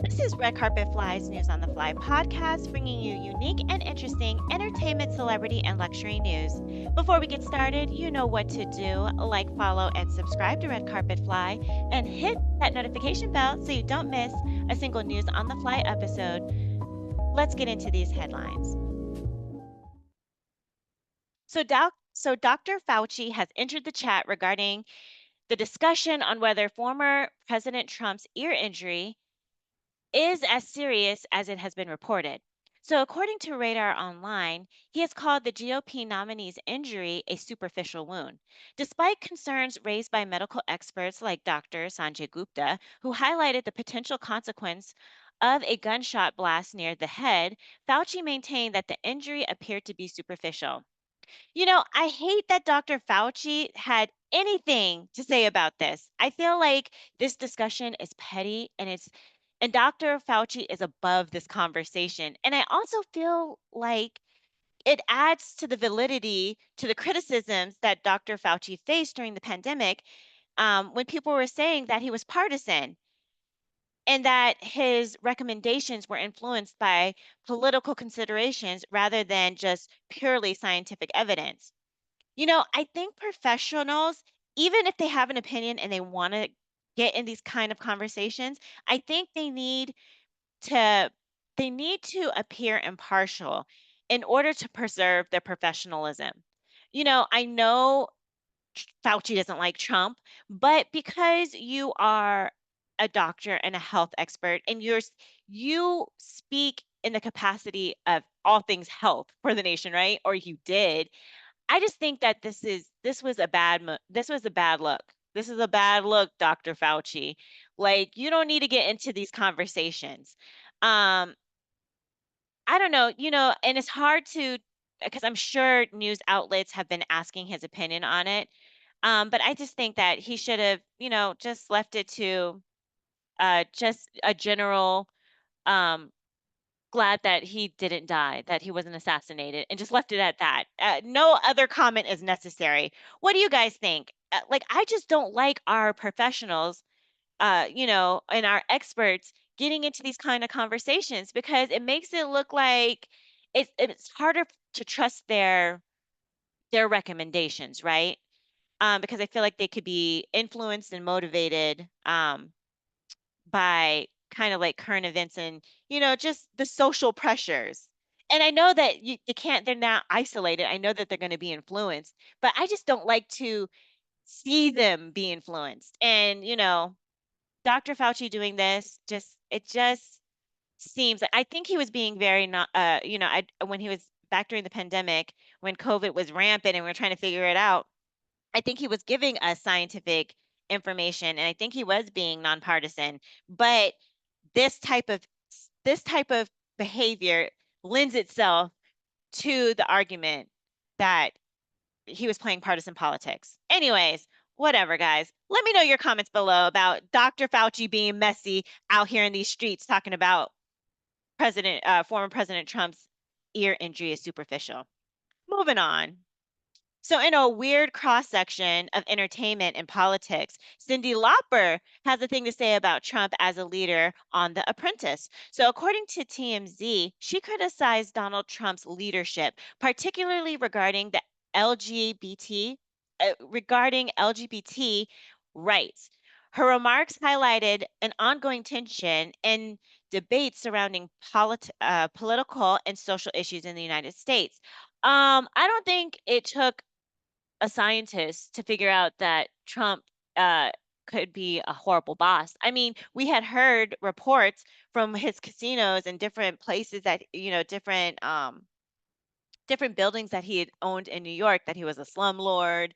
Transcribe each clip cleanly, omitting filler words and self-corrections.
This is Red Carpet Fly's News on the Fly podcast, bringing you unique and interesting entertainment, celebrity, and luxury news. Before we get started, you know what to do. Like, follow, and subscribe to Red Carpet Fly, and hit that notification bell so you don't miss a single News on the Fly episode. Let's get into these headlines. So Dr. Fauci has entered the chat regarding the discussion on whether former President Trump's ear injury is as serious as it has been reported. So, according to Radar Online, he has called the GOP nominee's injury a superficial wound. Despite concerns raised by medical experts like Dr. Sanjay Gupta, who highlighted the potential consequence of a gunshot blast near the head, Fauci maintained that the injury appeared to be superficial. I hate that Dr. Fauci had anything to say about this. I feel like this discussion is petty and Dr. Fauci is above this conversation. And I also feel like it adds to the validity to the criticisms that Dr. Fauci faced during the pandemic, when people were saying that he was partisan and that his recommendations were influenced by political considerations rather than just purely scientific evidence. I think professionals, even if they have an opinion and they want to get in these kind of conversations, I think to they need to appear impartial in order to preserve their professionalism. I know Fauci doesn't like Trump, but because you are a doctor and a health expert and you speak in the capacity of all things health for the nation, right? Or you did. I just think that this was a bad look. This is a bad look, Dr. Fauci. Like, you don't need to get into these conversations. Um, I don't know, and it's hard to because I'm sure news outlets have been asking his opinion on it. But I just think that he should have, just left it to just a general um glad that he didn't die, that he wasn't assassinated, and just left it at that. No other comment is necessary. What do you guys think? Like, I just don't like our professionals, and our experts getting into these kind of conversations because it makes it look like it's harder to trust their recommendations, right? Because I feel like they could be influenced and motivated by kind of like current events and, just the social pressures. And I know that you can't, they're not isolated. I know that they're going to be influenced, but I just don't like to see them be influenced. And, Dr. Fauci doing this, it just seems like I think he was being very not, when he was back during the pandemic, when COVID was rampant and we are trying to figure it out, I think he was giving us scientific information and I think he was being nonpartisan. But this type of this type of behavior lends itself to the argument that he was playing partisan politics. Anyways, whatever, guys. Let me know your comments below about Dr. Fauci being messy out here in these streets talking about former President Trump's ear injury is superficial. Moving on. So, in a weird cross section of entertainment and politics, Cyndi Lauper has a thing to say about Trump as a leader on The Apprentice. So, according to TMZ, she criticized Donald Trump's leadership, particularly regarding LGBT rights. Her remarks highlighted an ongoing tension and debates surrounding political and social issues in the United States. I don't think it took a scientist to figure out that Trump uh, could be a horrible boss. I mean, we had heard reports from his casinos and different places that, different buildings that he had owned in New York that he was a slumlord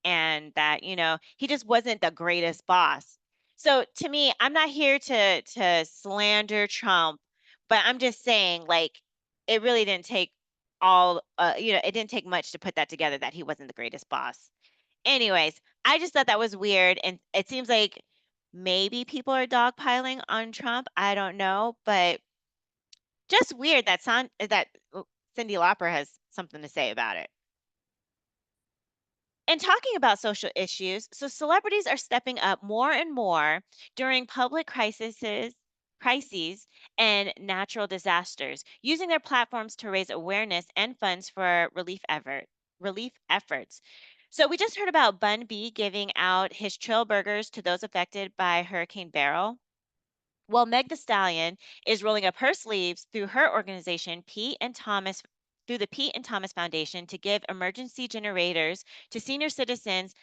and that, he just wasn't the greatest boss. So to me, I'm not here to slander Trump, but I'm just saying like it really didn't take it didn't take much to put that together that he wasn't the greatest boss. Anyways, I just thought that was weird and it seems like maybe people are dogpiling on Trump. I don't know, but just weird that Cyndi Lauper has something to say about it. And talking about social issues, so celebrities are stepping up more and more during public crises crises, and natural disasters, using their platforms to raise awareness and funds for relief efforts. So we just heard about Bun B giving out his trail burgers to those affected by Hurricane Beryl. Well, Meg the Stallion is rolling up her sleeves through her organization, Pete and Thomas, through the Pete and Thomas Foundation to give emergency generators to senior citizens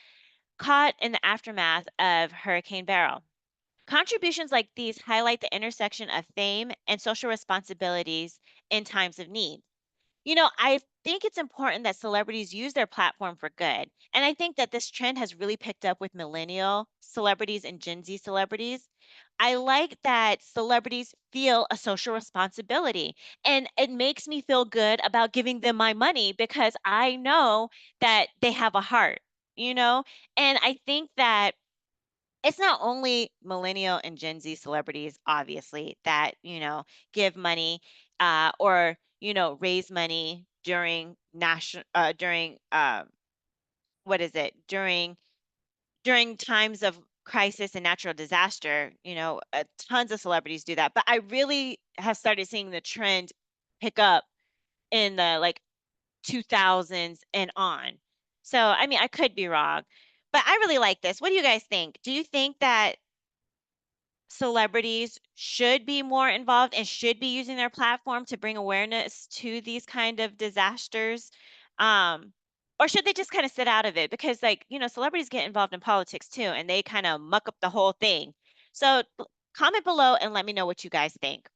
caught in the aftermath of Hurricane Beryl. Contributions like these highlight the intersection of fame and social responsibilities in times of need. I think it's important that celebrities use their platform for good. And I think that this trend has really picked up with millennial celebrities and Gen Z celebrities. I like that celebrities feel a social responsibility, and it makes me feel good about giving them my money because I know that they have a heart, you know? And I think that it's not only millennial and Gen Z celebrities, obviously, that, give money or, raise money during what is it? During times of crisis and natural disaster, tons of celebrities do that. But I really have started seeing the trend pick up in the like 2000s and on. So, I mean, I could be wrong, but I really like this. What do you guys think? Do you think that celebrities should be more involved and should be using their platform to bring awareness to these kind of disasters? Um, or should they just kind of sit out of it? Because, like, celebrities get involved in politics too, and they kind of muck up the whole thing. So, comment below and let me know what you guys think.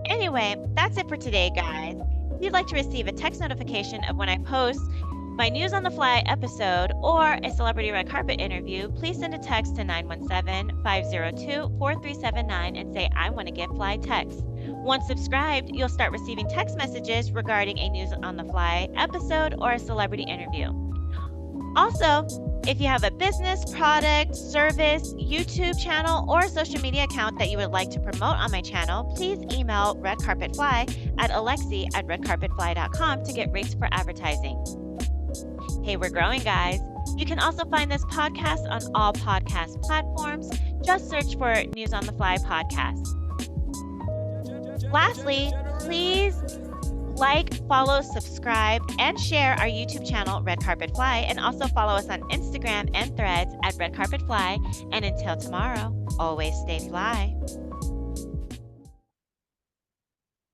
Anyway, that's it for today, guys. If you'd like to receive a text notification of when I post my News on the Fly episode or a celebrity red carpet interview, please send a text to 917-502-4379 and say, I want to get fly text. Once subscribed, you'll start receiving text messages regarding a News on the Fly episode or a celebrity interview. Also, if you have a business, product, service, YouTube channel, or social media account that you would like to promote on my channel, please email redcarpetfly at alexi@redcarpetfly.com to get rates for advertising. Hey, we're growing, guys. You can also find this podcast on all podcast platforms. Just search for News on the Fly podcast. Lastly, please like, follow, subscribe, and share our YouTube channel, Red Carpet Fly, and also follow us on Instagram and Threads at Red Carpet Fly. And until tomorrow, always stay fly.